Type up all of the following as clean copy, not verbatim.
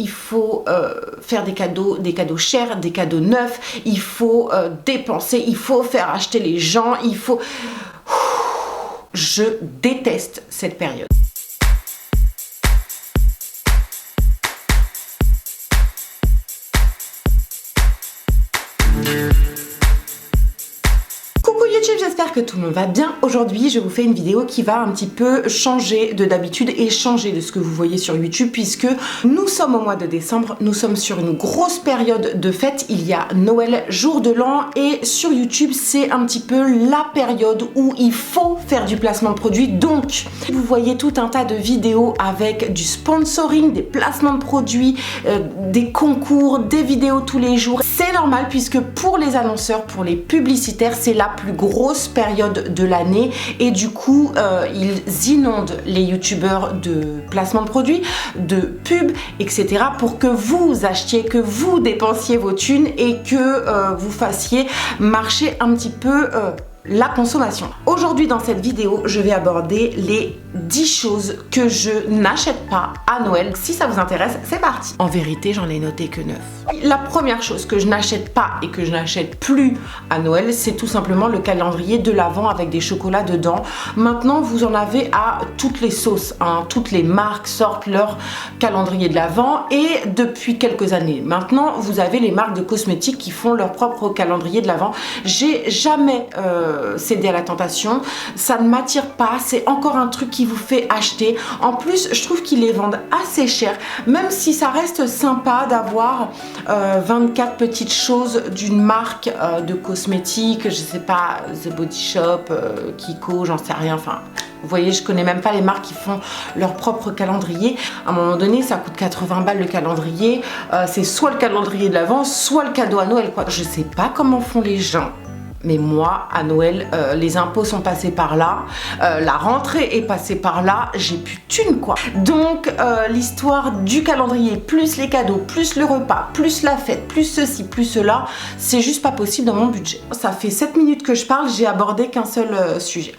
il faut faire des cadeaux chers, des cadeaux neufs, il faut dépenser, il faut faire acheter les gens, il faut... Je déteste cette période. J'espère que tout le monde va bien. Aujourd'hui, je vous fais une vidéo qui va un petit peu changer de d'habitude et changer de ce que vous voyez sur YouTube, puisque nous sommes au mois de décembre, nous sommes sur une grosse période de fête. Il y a Noël, jour de l'an, et sur YouTube, c'est un petit peu la période où il faut faire du placement de produits. Donc, vous voyez tout un tas de vidéos avec du sponsoring, des placements de produits, des concours, des vidéos tous les jours. C'est normal puisque pour les annonceurs, pour les publicitaires, c'est la plus grosse période de l'année et du coup ils inondent les youtubeurs de placement de produits, de pubs, etc. pour que vous achetiez, que vous dépensiez vos thunes et que vous fassiez marcher un petit peu la consommation. Aujourd'hui dans cette vidéo, je vais aborder les 10 choses que je n'achète pas à Noël. Si ça vous intéresse, c'est parti. En vérité, j'en ai noté que 9. La première chose que je n'achète pas et que je n'achète plus à Noël, c'est tout simplement le calendrier de l'Avent avec des chocolats dedans. Maintenant, vous en avez à toutes les sauces, hein. Toutes les marques sortent leur calendrier de l'Avent et depuis quelques années maintenant, vous avez les marques de cosmétiques qui font leur propre calendrier de l'Avent. J'ai jamais cédé à la tentation, ça ne m'attire pas, c'est encore un truc qui vous fait acheter. En plus, je trouve qu'ils les vendent assez cher, même si ça reste sympa d'avoir 24 petites choses d'une marque de cosmétiques, je sais pas, The Body Shop, Kiko, j'en sais rien, enfin... Vous voyez, je connais même pas les marques qui font leur propre calendrier. À un moment donné, ça coûte 80 balles le calendrier. C'est soit le calendrier de l'Avent, soit le cadeau à Noël, quoi. Je sais pas comment font les gens. Mais moi, à Noël, les impôts sont passés par là, la rentrée est passée par là, j'ai plus de thunes quoi. Donc l'histoire du calendrier, plus les cadeaux, plus le repas, plus la fête, plus ceci, plus cela, c'est juste pas possible dans mon budget. Ça fait 7 minutes que je parle, j'ai abordé qu'un seul sujet.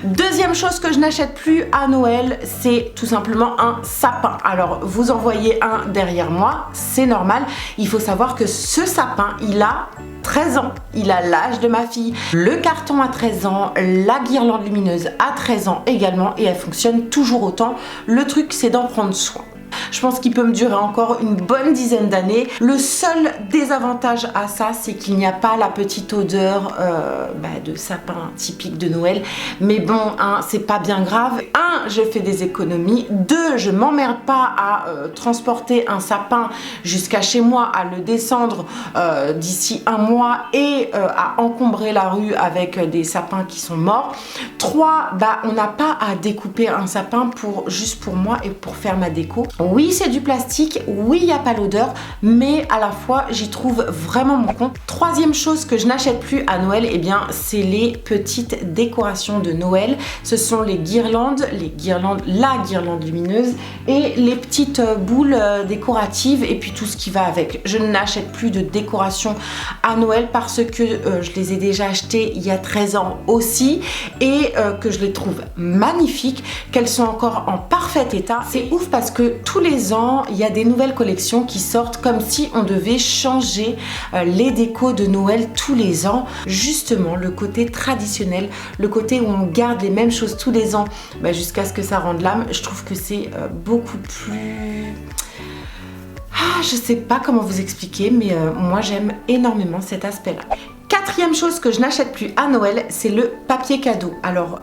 Deuxième chose que je n'achète plus à Noël, c'est tout simplement un sapin. Alors vous en voyez un derrière moi, c'est normal. Il faut savoir que ce sapin, il a 13 ans, il a l'âge de ma fille, le carton a 13 ans, la guirlande lumineuse a 13 ans également et elle fonctionne toujours autant. Le truc c'est d'en prendre soin. Je pense qu'il peut me durer encore une bonne dizaine d'années. Le seul désavantage à ça, c'est qu'il n'y a pas la petite odeur de sapin typique de Noël. Mais bon, c'est pas bien grave. Je fais des économies. 2, je m'emmerde pas à transporter un sapin jusqu'à chez moi, à le descendre d'ici un mois et à encombrer la rue avec des sapins qui sont morts. 3, on n'a pas à découper un sapin juste pour moi et pour faire ma déco. Oui, c'est du plastique, oui, il n'y a pas l'odeur, mais à la fois, j'y trouve vraiment mon compte. Troisième chose que je n'achète plus à Noël, eh bien, c'est les petites décorations de Noël. Ce sont la guirlande lumineuse et les petites boules décoratives et puis tout ce qui va avec. Je n'achète plus de décorations à Noël parce que je les ai déjà achetées il y a 13 ans aussi et que je les trouve magnifiques, qu'elles sont encore en parfait état. C'est ouf parce que tous les ans, il y a des nouvelles collections qui sortent comme si on devait changer les décos de Noël tous les ans. Justement, le côté traditionnel, le côté où on garde les mêmes choses tous les ans jusqu'à ce que ça rende l'âme, je trouve que c'est beaucoup plus... je sais pas comment vous expliquer, mais moi j'aime énormément cet aspect-là. Quatrième chose que je n'achète plus à Noël, c'est le papier cadeau. Alors,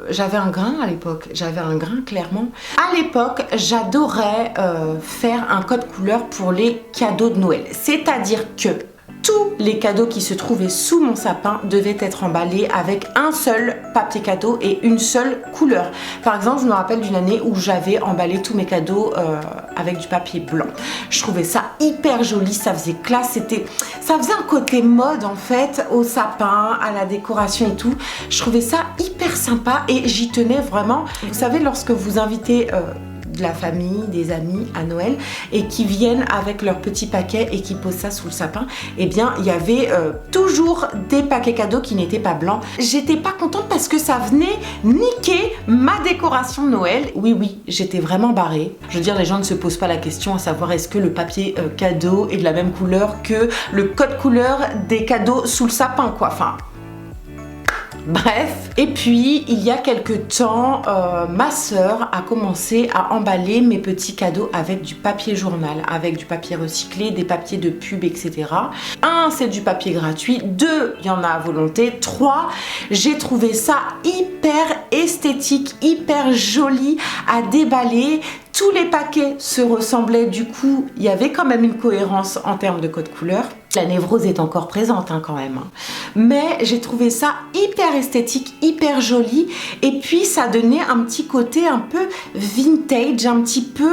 j'avais un grain à l'époque, clairement. À l'époque, j'adorais faire un code couleur pour les cadeaux de Noël. C'est-à-dire que tous les cadeaux qui se trouvaient sous mon sapin devaient être emballés avec un seul papier cadeau et une seule couleur. Par exemple, je me rappelle d'une année où j'avais emballé tous mes cadeaux avec du papier blanc. Je trouvais ça hyper joli, ça faisait classe, ça faisait un côté mode en fait au sapin, à la décoration et tout. Je trouvais ça hyper sympa et j'y tenais vraiment. Vous savez, lorsque vous invitez de la famille, des amis à Noël et qui viennent avec leur petit paquet et qui posent ça sous le sapin, eh bien il y avait toujours des paquets cadeaux qui n'étaient pas blancs. J'étais pas contente parce que ça venait niquer ma décoration de Noël. Oui, j'étais vraiment barrée. Je veux dire, les gens ne se posent pas la question à savoir est-ce que le papier cadeau est de la même couleur que le code couleur des cadeaux sous le sapin, quoi. Enfin, bref. Et puis il y a quelques temps, ma sœur a commencé à emballer mes petits cadeaux avec du papier journal, avec du papier recyclé, des papiers de pub, etc. 1, c'est du papier gratuit. 2, il y en a à volonté. 3, j'ai trouvé ça hyper esthétique, hyper joli à déballer. Tous les paquets se ressemblaient, du coup, il y avait quand même une cohérence en termes de code couleur. La névrose est encore présente quand même. Mais j'ai trouvé ça hyper esthétique, hyper joli. Et puis ça donnait un petit côté un peu vintage, un petit peu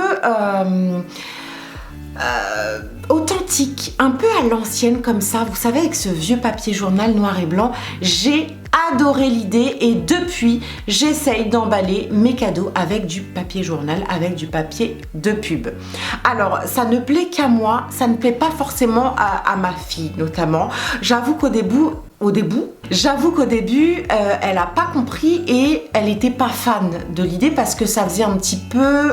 authentique, un peu à l'ancienne comme ça. Vous savez, avec ce vieux papier journal noir et blanc, j'ai adoré l'idée et depuis j'essaye d'emballer mes cadeaux avec du papier journal, avec du papier de pub. Alors ça ne plaît qu'à moi, ça ne plaît pas forcément à ma fille notamment. J'avoue qu'au début, elle n'a pas compris et elle n'était pas fan de l'idée parce que ça faisait un petit peu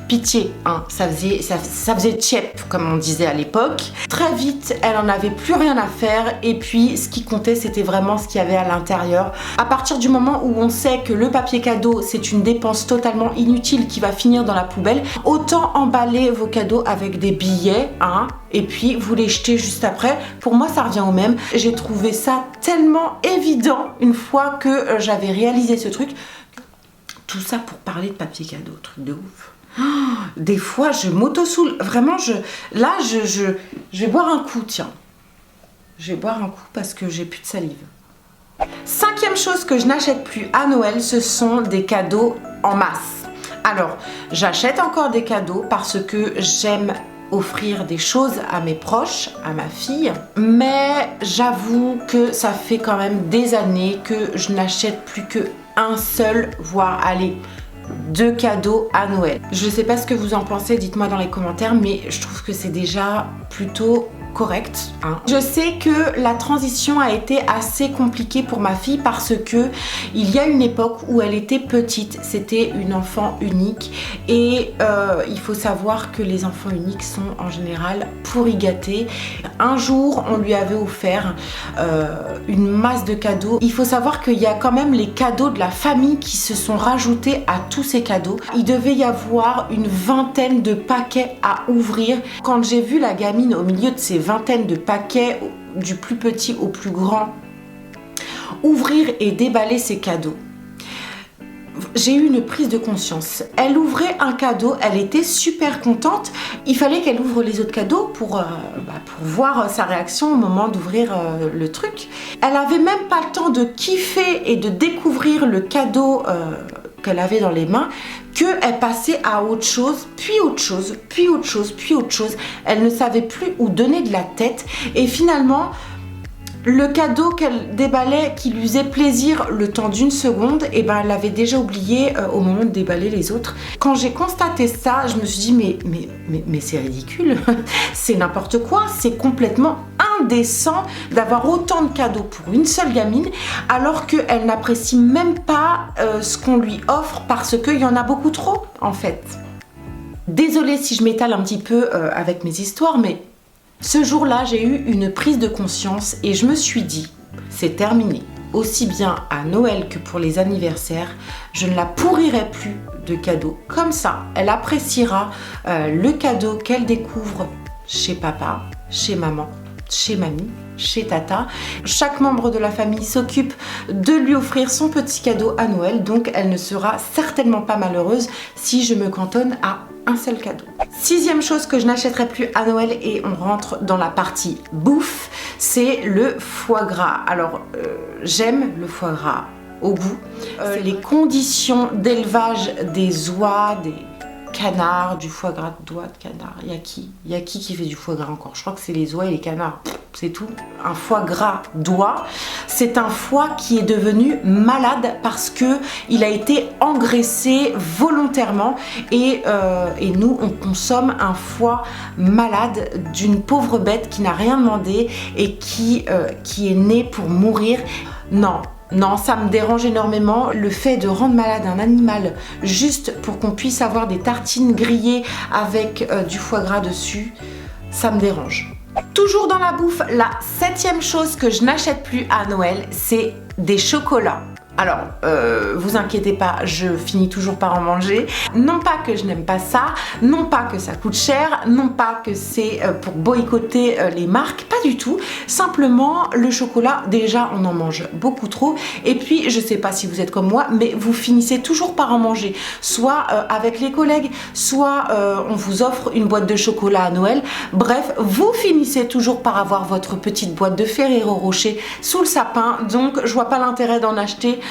pitié, hein. Ça faisait tchèp comme on disait à l'époque. Très vite, elle en avait plus rien à faire et puis ce qui comptait, c'était vraiment ce qu'il y avait à l'intérieur. À partir du moment où on sait que le papier cadeau, c'est une dépense totalement inutile qui va finir dans la poubelle, autant emballer vos cadeaux avec des billets, hein, et puis vous les jetez juste après. Pour moi, ça revient au même. J'ai trouvé ça tellement évident une fois que j'avais réalisé ce truc. Tout ça pour parler de papier cadeau, truc de ouf. Des fois je m'auto-soule, vraiment je vais boire un coup, tiens. Je vais boire un coup parce que j'ai plus de salive. 5e chose que je n'achète plus à Noël, ce sont des cadeaux en masse. Alors, j'achète encore des cadeaux parce que j'aime offrir des choses à mes proches, à ma fille, mais j'avoue que ça fait quand même des années que je n'achète plus qu'un seul, voire allez, 2 cadeaux à Noël. Je ne sais pas ce que vous en pensez, dites-moi dans les commentaires, mais je trouve que c'est déjà plutôt correct, hein. Je sais que la transition a été assez compliquée pour ma fille parce que il y a une époque où elle était petite, c'était une enfant unique et il faut savoir que les enfants uniques sont en général pourri gâtés. Un jour on lui avait offert une masse de cadeaux. Il faut savoir qu'il y a quand même les cadeaux de la famille qui se sont rajoutés à tous ces cadeaux. Il devait y avoir une vingtaine de paquets à ouvrir. Quand j'ai vu la gamine au milieu de ces vingtaine de paquets, du plus petit au plus grand, ouvrir et déballer ses cadeaux, j'ai eu une prise de conscience. Elle ouvrait un cadeau, elle était super contente. Il fallait qu'elle ouvre les autres cadeaux pour voir sa réaction au moment d'ouvrir le truc. Elle avait même pas le temps de kiffer et de découvrir le cadeau qu'elle avait dans les mains, qu'elle passait à autre chose, puis autre chose, puis autre chose, puis autre chose. Elle ne savait plus où donner de la tête et finalement le cadeau qu'elle déballait, qui lui faisait plaisir le temps d'une seconde, et ben elle l'avait déjà oublié au moment de déballer les autres. Quand j'ai constaté ça, je me suis dit mais c'est ridicule, c'est n'importe quoi, c'est complètement indécent d'avoir autant de cadeaux pour une seule gamine alors qu'elle n'apprécie même pas ce qu'on lui offre parce qu'il y en a beaucoup trop en fait. Désolée si je m'étale un petit peu avec mes histoires, mais ce jour-là, j'ai eu une prise de conscience et je me suis dit, c'est terminé. Aussi bien à Noël que pour les anniversaires, je ne la pourrirai plus de cadeaux comme ça. Elle appréciera le cadeau qu'elle découvre chez papa, chez maman, chez mamie, chez tata. Chaque membre de la famille s'occupe de lui offrir son petit cadeau à Noël, donc elle ne sera certainement pas malheureuse si je me cantonne à un seul cadeau. 6e chose que je n'achèterai plus à Noël, et on rentre dans la partie bouffe, c'est le foie gras. Alors j'aime le foie gras au goût. Les conditions d'élevage des oies, des canards, du foie gras d'oie, de canard, il y a qui fait du foie gras encore? Je crois que c'est les oies et les canards. c'est tout. Un foie gras d'oie, c'est un foie qui est devenu malade parce que il a été engraissé volontairement et nous on consomme un foie malade d'une pauvre bête qui n'a rien demandé et qui est née pour mourir. Non, ça me dérange énormément. Le fait de rendre malade un animal juste pour qu'on puisse avoir des tartines grillées avec du foie gras dessus, ça me dérange. Toujours dans la bouffe, la 7e chose que je n'achète plus à Noël, c'est des chocolats. Alors, vous inquiétez pas, je finis toujours par en manger. Non pas que je n'aime pas ça, non pas que ça coûte cher, non pas que c'est pour boycotter les marques, pas du tout. Simplement, le chocolat, déjà, on en mange beaucoup trop. Et puis, je sais pas si vous êtes comme moi, mais vous finissez toujours par en manger. Soit avec les collègues, soit on vous offre une boîte de chocolat à Noël. Bref, vous finissez toujours par avoir votre petite boîte de Ferrero Rocher sous le sapin. Donc, je vois pas l'intérêt d'en acheter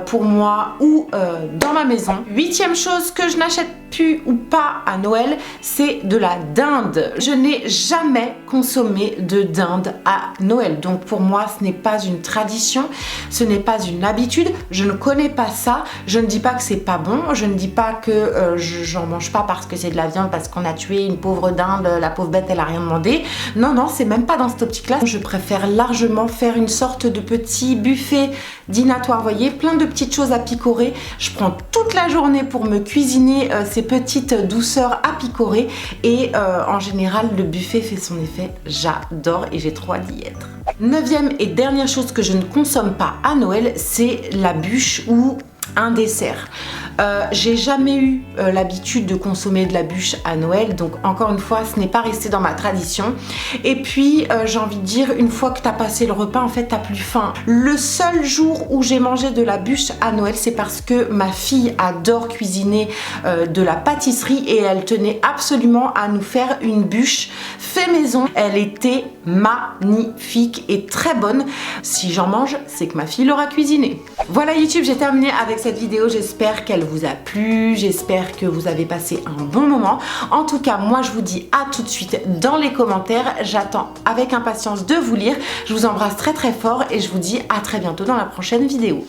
pour moi ou dans ma maison. 8e chose que je n'achète plus ou pas à Noël, c'est de la dinde. Je n'ai jamais consommé de dinde à Noël. Donc pour moi, ce n'est pas une tradition, ce n'est pas une habitude. Je ne connais pas ça. Je ne dis pas que c'est pas bon. Je ne dis pas que j'en mange pas parce que c'est de la viande, parce qu'on a tué une pauvre dinde, la pauvre bête, elle a rien demandé. Non, c'est même pas dans cette optique-là. Je préfère largement faire une sorte de petit buffet dînatoire, vous voyez, plein de petites choses à picorer. Je prends toute la journée pour me cuisiner ces petites douceurs à picorer et en général le buffet fait son effet. J'adore et j'ai trop hâte d'y être. 9e et dernière chose que je ne consomme pas à Noël, c'est la bûche ou un dessert. J'ai jamais eu l'habitude de consommer de la bûche à Noël, donc encore une fois ce n'est pas resté dans ma tradition. Et puis j'ai envie de dire, une fois que tu as passé le repas, en fait t'as plus faim. Le seul jour où j'ai mangé de la bûche à Noël, c'est parce que ma fille adore cuisiner de la pâtisserie et elle tenait absolument à nous faire une bûche fait maison. Elle était magnifique et très bonne. Si j'en mange, c'est que ma fille l'aura cuisinée. Voilà YouTube, j'ai terminé avec cette vidéo. J'espère qu'elle vous a plu, j'espère que vous avez passé un bon moment. En tout cas, moi je vous dis à tout de suite dans les commentaires. J'attends avec impatience de vous lire. Je vous embrasse très très fort et je vous dis à très bientôt dans la prochaine vidéo.